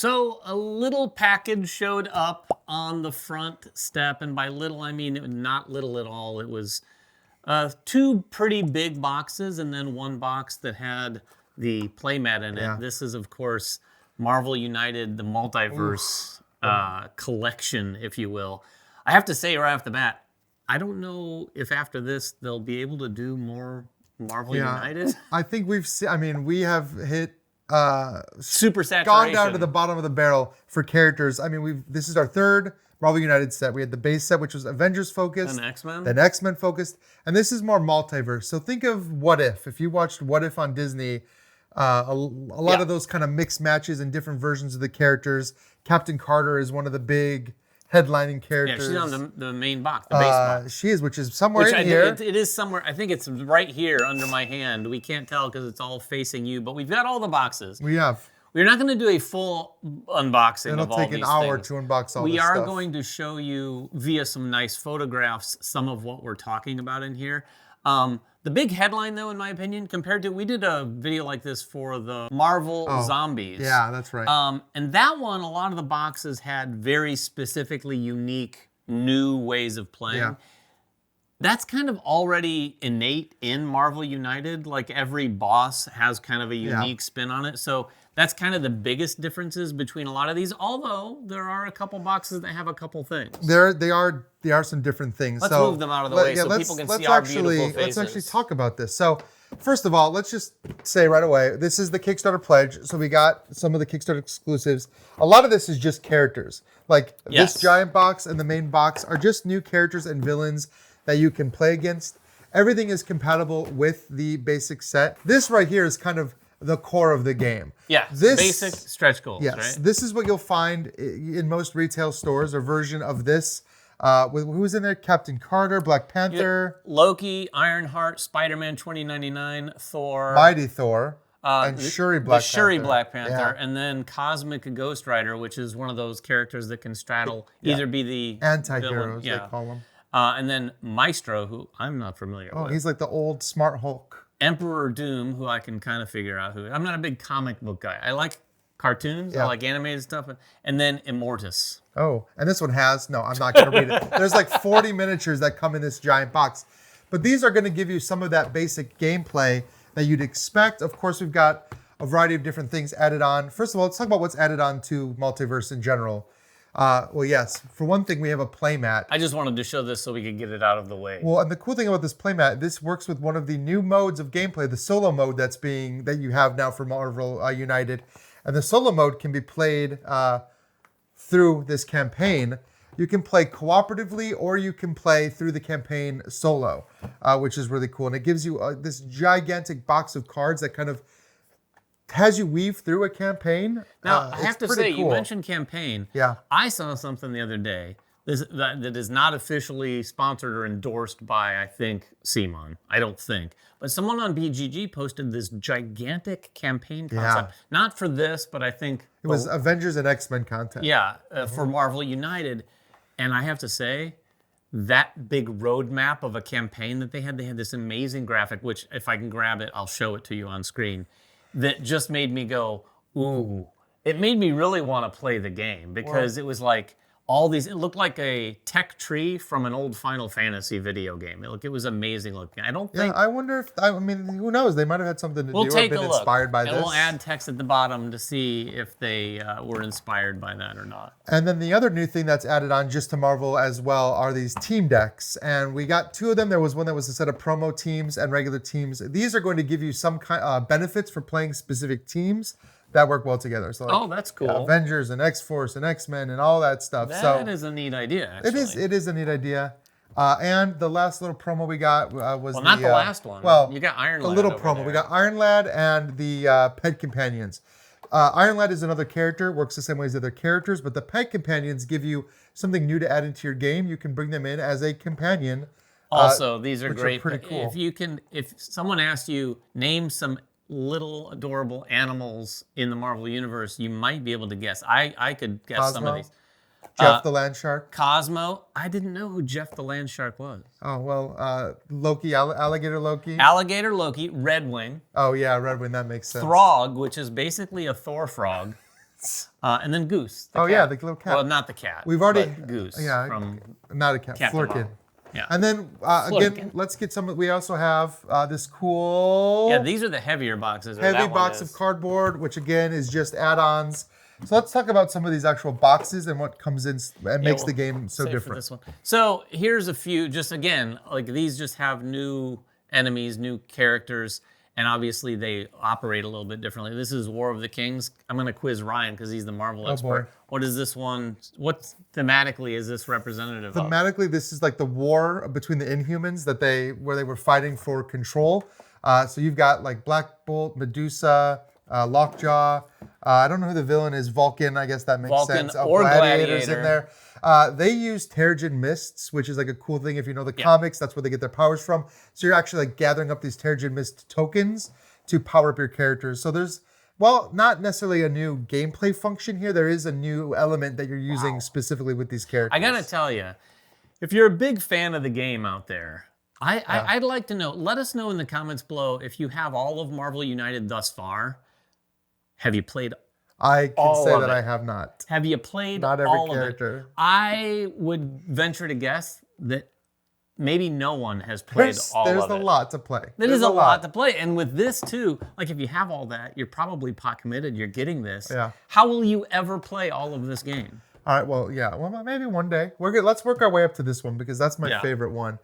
So a little package showed up on the front step, and by little I mean not little at all. It was 2 pretty big boxes and then 1 box that had the playmat in it. Yeah. This is, of course, Marvel United, the Multiverse collection, if you will. I have to say right off the bat, I don't know if after this they'll be able to do more Marvel United. I think we have hit super saturation. Gone down to the bottom of the barrel for characters. I mean, this is our 3rd Marvel United set. We had the base set, which was Avengers focused, and X-Men, then X-Men focused, and this is more multiverse. So think of What If. If you watched What If on Disney, a lot of those kind of mixed matches and different versions of the characters. Captain Carter is one of the big headlining characters. Yeah, she's on the main box, the base box. She is, which is somewhere in here. It is somewhere. I think it's right here under my hand. We can't tell because it's all facing you, but we've got all the boxes. We have. We're not going to do a full unboxing of all these things. It'll take an hour to unbox all this stuff. We are going to show you, via some nice photographs, some of what we're talking about in here. The big headline, though, in my opinion, compared to... We did a video like this for the Marvel Zombies. Yeah, that's right. And that one, a lot of the boxes had very specifically unique, new ways of playing. Yeah. That's kind of already innate in Marvel United. Like, every boss has kind of a unique spin on it. So that's kind of the biggest differences between a lot of these, although there are a couple boxes that have a couple things. There are some different things. Let's move them out of the way so people can see our beautiful faces. Let's actually talk about this. So first of all, let's just say right away, this is the Kickstarter pledge. So we got some of the Kickstarter exclusives. A lot of this is just characters. Like this giant box and the main box are just new characters and villains that you can play against. Everything is compatible with the basic set. This right here is kind of the core of the game. Yeah, basic stretch goals, yes, right? This is what you'll find in most retail stores, a version of this. Who's in there? Captain Carter, Black Panther. Loki, Ironheart, Spider-Man 2099, Thor. Mighty Thor. And Shuri Black Panther. Black Panther. And then Cosmic Ghost Rider, which is one of those characters that can straddle, either be the anti-heroes, villain, they call them. And then Maestro, who I'm not familiar with. He's like the old smart Hulk. Emperor Doom, who I can kind of figure out who. I'm not a big comic book guy. I like cartoons. I like animated stuff. And then Immortus. Oh, and this one has, no, I'm not going to read it. There's like 40 miniatures that come in this giant box. But these are going to give you some of that basic gameplay that you'd expect. Of course, we've got a variety of different things added on. First of all, let's talk about what's added on to Multiverse in general. Well, yes, for one thing, we have a playmat. I just wanted to show this so we could get it out of the way. Well, and the cool thing about this playmat, this works with one of the new modes of gameplay, the solo mode that you have now for Marvel United. And the solo mode can be played through this campaign. You can play cooperatively or you can play through the campaign solo, which is really cool. And it gives you this gigantic box of cards that kind of has you weave through a campaign. Now, I have to say, cool. You mentioned campaign. Yeah. I saw something the other day that is not officially sponsored or endorsed by, I think, Simon. I don't think. But someone on BGG posted this gigantic campaign concept. Not for this, but I think... It was Avengers and X-Men content. Yeah, for Marvel United. And I have to say, that big roadmap of a campaign that they had this amazing graphic, which if I can grab it, I'll show it to you on screen, that just made me go, ooh. It made me really want to play the game because it was like all these, it looked like a tech tree from an old Final Fantasy video game. It was amazing looking. I don't think... I wonder if, who knows? They might have had something to do or been inspired by this. And we'll add text at the bottom to see if they were inspired by that or not. And then the other new thing that's added on just to Marvel as well are these team decks. And we got 2 of them. There was one that was a set of promo teams and regular teams. These are going to give you some kind of benefits for playing specific teams that work well together. So like, that's cool. Avengers and X-Force and X-Men and all that stuff. That is a neat idea, actually. It is a neat idea. And the last little promo we got was not the last one. Well, you got Iron Lad. A little promo. We got Iron Lad and the pet companions. Iron Lad is another character, works the same way as the other characters, but the pet companions give you something new to add into your game. You can bring them in as a companion. Also, these are great. Pretty cool. If someone asked you, name some little adorable animals in the Marvel Universe, you might be able to guess. I could guess Cosmo, some of these. Jeff the Land Shark. Cosmo. I didn't know who Jeff the Land Shark was. Oh, well, Loki, Alligator Loki. Alligator Loki, Redwing. Oh, yeah, Redwing, that makes sense. Throg, which is basically a Thor frog. And then Goose. Oh, cat. yeah, the little cat. Well, not the cat. We've already but Goose. yeah, From not a cat, Cat Flurkin. Tomorrow. Yeah. And then again, let's get some. We also have this cool Yeah, these are the heavier boxes. or heavy that one box is. of cardboard, which again is just add-ons. So let's talk about some of these actual boxes and what comes in and makes the game so save for different. this one. So here's a few. Just again, like these just have new enemies, new characters. And obviously they operate a little bit differently. This is War of the Kings. I'm going to quiz Ryan because he's the Marvel expert. Boy. What is this one? What thematically is this representative of? Thematically, this is like the war between the Inhumans where they were fighting for control. So you've got like Black Bolt, Medusa, Lockjaw. I don't know who the villain is. Vulcan, I guess that makes Vulcan sense. or Gladiators Gladiator. in there. They use Terrigen Mists, which is like a cool thing. If you know the comics, that's where they get their powers from. So you're actually like gathering up these Terrigen Mist tokens to power up your characters. So there's, well, not necessarily a new gameplay function here. There is a new element that you're using specifically with these characters. I got to tell you, if you're a big fan of the game out there, I'd like to know, let us know in the comments below if you have all of Marvel United thus far. Have you played I can all say of that it? I have not. Have you played Not every all character. of it? I would venture to guess that maybe no one has played all There's of a it. lot to play. That There's is a lot to play. And with this too, like if you have all that, you're probably pot committed, you're getting this. Yeah. How will you ever play all of this game? All right, well, yeah. Well, maybe one day. We're good. Let's work our way up to this one because that's my favorite one.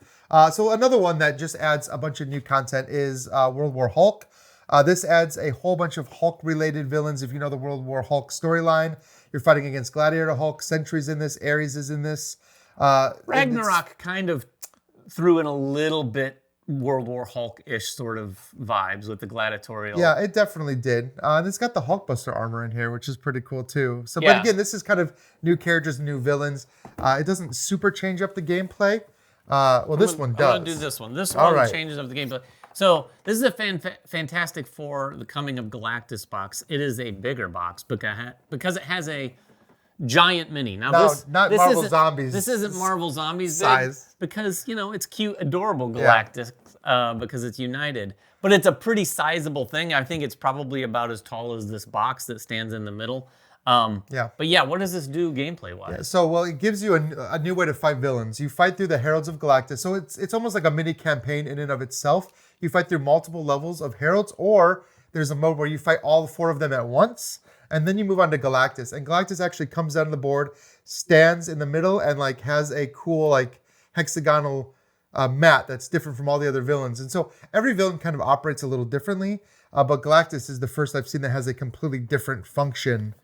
So another one that just adds a bunch of new content is World War Hulk. This adds a whole bunch of Hulk-related villains. If you know the World War Hulk storyline, you're fighting against Gladiator Hulk. Sentry's in this. Ares is in this. Ragnarok kind of threw in a little bit World War Hulk-ish sort of vibes with the gladiatorial. Yeah, it definitely did. And it's got the Hulkbuster armor in here, which is pretty cool too. So, Yeah. but again, this is kind of new characters, new villains. It doesn't super change up the gameplay. Well, this one does. I'm going to do this one. This All one right. changes up the gameplay. So this is a Fantastic Four, the Coming of Galactus box. It is a bigger box because it has a giant mini. Now No, this not this Marvel isn't- Zombies This isn't Marvel Zombies big size. because, you know, it's cute, adorable Galactus because it's United. But it's a pretty sizable thing. I think it's probably about as tall as this box that stands in the middle. Yeah. But yeah, what does this do gameplay-wise? So, well, it gives you a new way to fight villains. You fight through the Heralds of Galactus. So it's almost like a mini campaign in and of itself. You fight through multiple levels of Heralds, or there's a mode where you fight all 4 of them at once, and then you move on to Galactus. And Galactus actually comes down the board, stands in the middle, and like has a cool like hexagonal mat that's different from all the other villains. And so every villain kind of operates a little differently, but Galactus is the first I've seen that has a completely different function.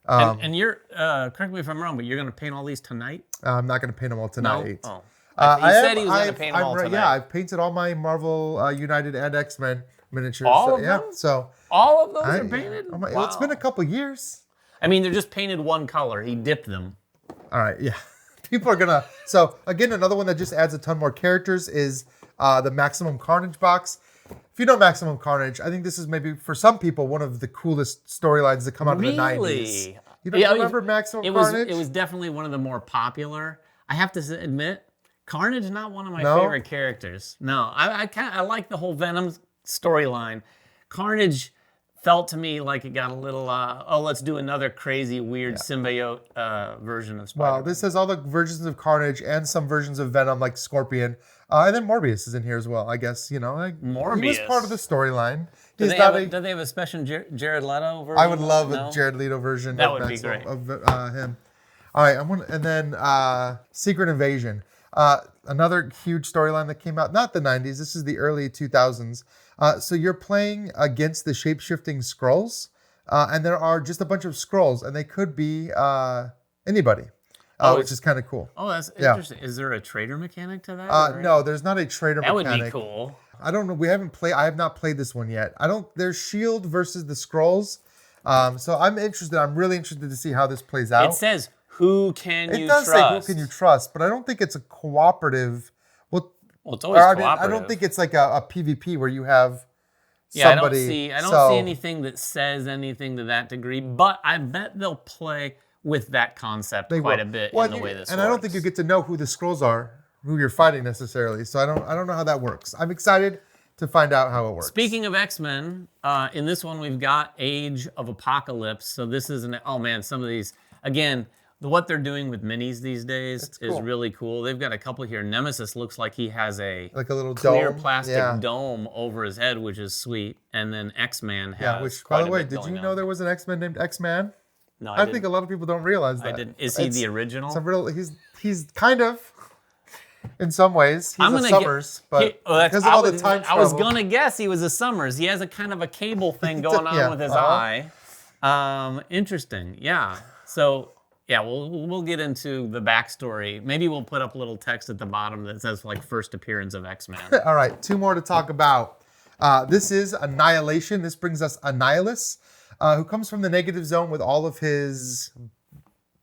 And you're, correct me if I'm wrong, but you're going to paint all these tonight? I'm not going to paint them all tonight. No? Oh. He said he was going to paint them all tonight. Yeah, I've painted all my Marvel United and X-Men miniatures. All of yeah, them? so All of those are painted? well, it's been a couple years. I mean, they're just painted one color. He dipped them. All right, yeah. People are gonna. So again, another one that just adds a ton more characters is the Maximum Carnage box. If you know Maximum Carnage, I think this is maybe for some people one of the coolest storylines that come out of the 90s. You don't remember Maximum Carnage? It was definitely one of the more popular. I have to admit, Carnage is not one of my No? favorite characters. No, I like the whole Venom storyline. Carnage felt to me like it got a little, let's do another crazy, weird symbiote version of Spider-Man. Well, this has all the versions of Carnage and some versions of Venom, like Scorpion. And then Morbius is in here as well, I guess. You know, like, he was Morbius. part of the storyline. Do He's they, not have a, do they have a special Jared Leto version? I would love No? a Jared Leto version That of, would be great. of him. All right, and then Secret Invasion. Another huge storyline that came out, not the 90s, this is the early 2000s. So you're playing against the shape-shifting Skrulls, and there are just a bunch of Skrulls, and they could be anybody, which is kind of cool. Oh, that's interesting. Is there a trader mechanic to that? No, there's not a trader That mechanic. would be cool. I don't know. I have not played this one yet. There's Shield versus the Skrulls. So I'm interested. I'm really interested to see how this plays out. It says, who can you It does trust? say who can you trust, but I don't think it's a cooperative. Well, Well, it's always I cooperative. don't think it's like a PvP where you have Yeah, somebody. I don't see anything that says anything to that degree, but I bet they'll play with that concept quite a bit in the way this works. And I don't think you get to know who the Skrulls are, who you're fighting necessarily. So I don't know how that works. I'm excited. to find out how it works. Speaking of X-Men, in this one we've got Age of Apocalypse. So this is oh man, some of these, again, what they're doing with minis these days is really cool. They've got a couple here. Nemesis looks like he has a little clear dome. plastic dome over his head, which is sweet. And then X-Man has which, quite by the a way, bit did you going know on. there was an X-Men named X-Man? No, I think a lot of people don't realize that. I didn't. Is he the original? It's a real, he's kind of, in some ways, he's a Summers, but because of all the time travel. I was going to guess he was a Summers. He has a kind of a cable thing going on with his eye. Interesting, yeah. So, yeah, we'll get into the backstory. Maybe we'll put up a little text at the bottom that says, like, first appearance of X-Men. All right, 2 more to talk about. This is Annihilation. This brings us Annihilus, who comes from the negative zone with all of his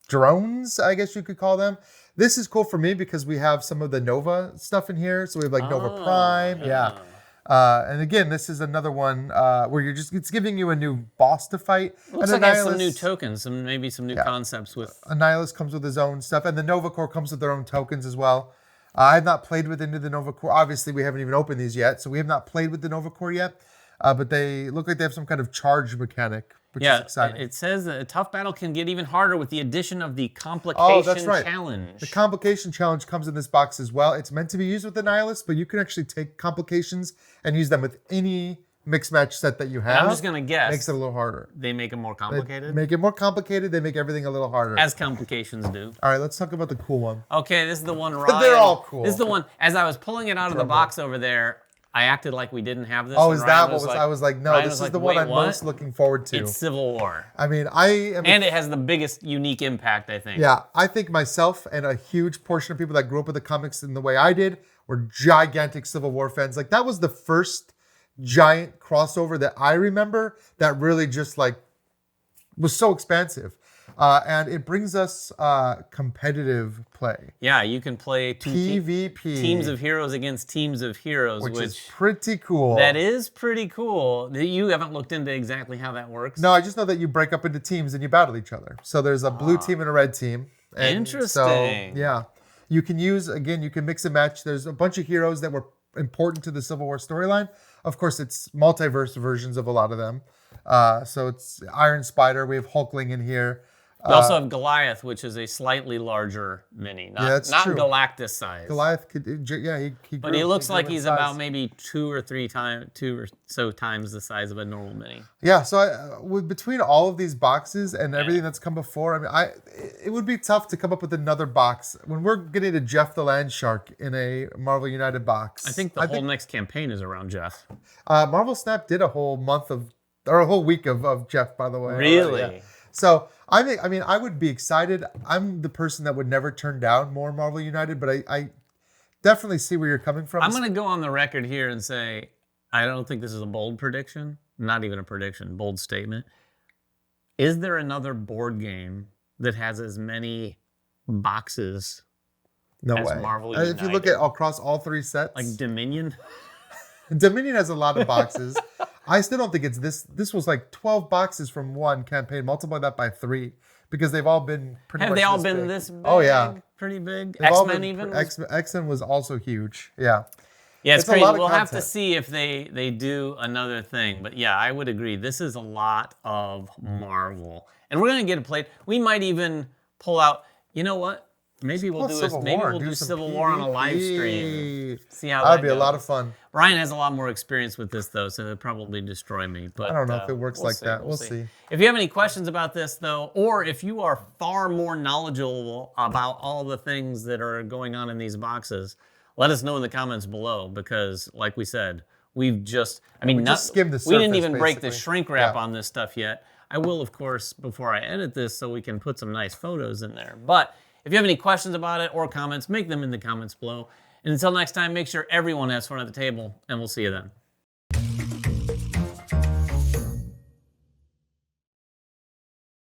drones, I guess you could call them. This is cool for me because we have some of the Nova stuff in here. So we have like Nova Prime. Yeah. And again, this is another one where it's giving you a new boss to fight. Looks like it has some new tokens, maybe some new concepts with. Annihilus comes with his own stuff, and the Nova Core comes with their own tokens as well. I have not played with any of the Nova Core. Obviously, we haven't even opened these yet, so we have not played with the Nova Core yet. But they look like they have some kind of charge mechanic, which is exciting. It says that a tough battle can get even harder with the addition of the Complication Challenge. The Complication Challenge comes in this box as well. It's meant to be used with Annihilus, but you can actually take Complications and use them with any mixed match set that you have. And I'm just going to guess. Makes it a little harder. They make it more complicated? They make it more complicated. They make everything a little harder. As Complications do. All right, let's talk about the cool one. Okay, this is the one, Ryan. They're all cool. This is the one, as I was pulling it out of the box over there, I acted like we didn't have this. Oh, is that what was? I was like, no, Ryan this is the one I'm most looking forward to. It's Civil War. I mean, and it has the biggest unique impact, I think. Yeah, I think myself and a huge portion of people that grew up with the comics in the way I did were gigantic Civil War fans. Like, that was the first giant crossover that I remember that really just like was so expansive. And it brings us competitive play. Yeah, you can play PvP. Teams of heroes against teams of heroes. Which is pretty cool. That is pretty cool. You haven't looked into exactly how that works? No, I just know that you break up into teams and you battle each other. So there's a blue team and a red team. And interesting. So, yeah. You can use, again, you can mix and match. There's a bunch of heroes that were important to the Civil War storyline. Of course, it's multiverse versions of a lot of them. So it's Iron Spider. We have Hulkling in here. We also have Goliath, which is a slightly larger mini, not true. Galactus size. Goliath could, he but he looks like he's about maybe 2 or so times the size of a normal mini. Yeah, so between all of these boxes and everything that's come before, I mean, it would be tough to come up with another box. When we're getting to Jeff the Land Shark in a Marvel United box. I think the whole next campaign is around Jeff. Marvel Snap did a whole a whole week of Jeff, by the way. Really? Yeah. So I would be excited. I'm the person that would never turn down more Marvel United, but I definitely see where you're coming from. I'm going to go on the record here and say I don't think this is a bold prediction. Not even a prediction, bold statement. Is there another board game that has as many boxes as Marvel United? If you look at across all 3 sets. Like Dominion? Dominion has a lot of boxes. I still don't think it's this. This was like 12 boxes from one campaign. Multiply that by 3 because they've all been pretty much Have they all this been big. this big? Oh, yeah. Pretty big? They've X-Men even? X-Men was also huge. Yeah. Yeah, it's crazy. We'll have to see if they do another thing. But yeah, I would agree. This is a lot of Marvel. And we're going to get it played. We might even pull out, you know what? Maybe we'll do Civil War on a live stream. See how that'd be a lot of fun. Ryan has a lot more experience with this though, so it'll probably destroy me. But I don't know if it works like that. We'll see. If you have any questions about this though, or if you are far more knowledgeable about all the things that are going on in these boxes, let us know in the comments below because, like we said, we just skimmed the surface, we didn't even break the shrink wrap on this stuff yet. I will, of course, before I edit this, so we can put some nice photos in there. But if you have any questions about it or comments, make them in the comments below. And until next time, make sure everyone has fun at the table, and we'll see you then.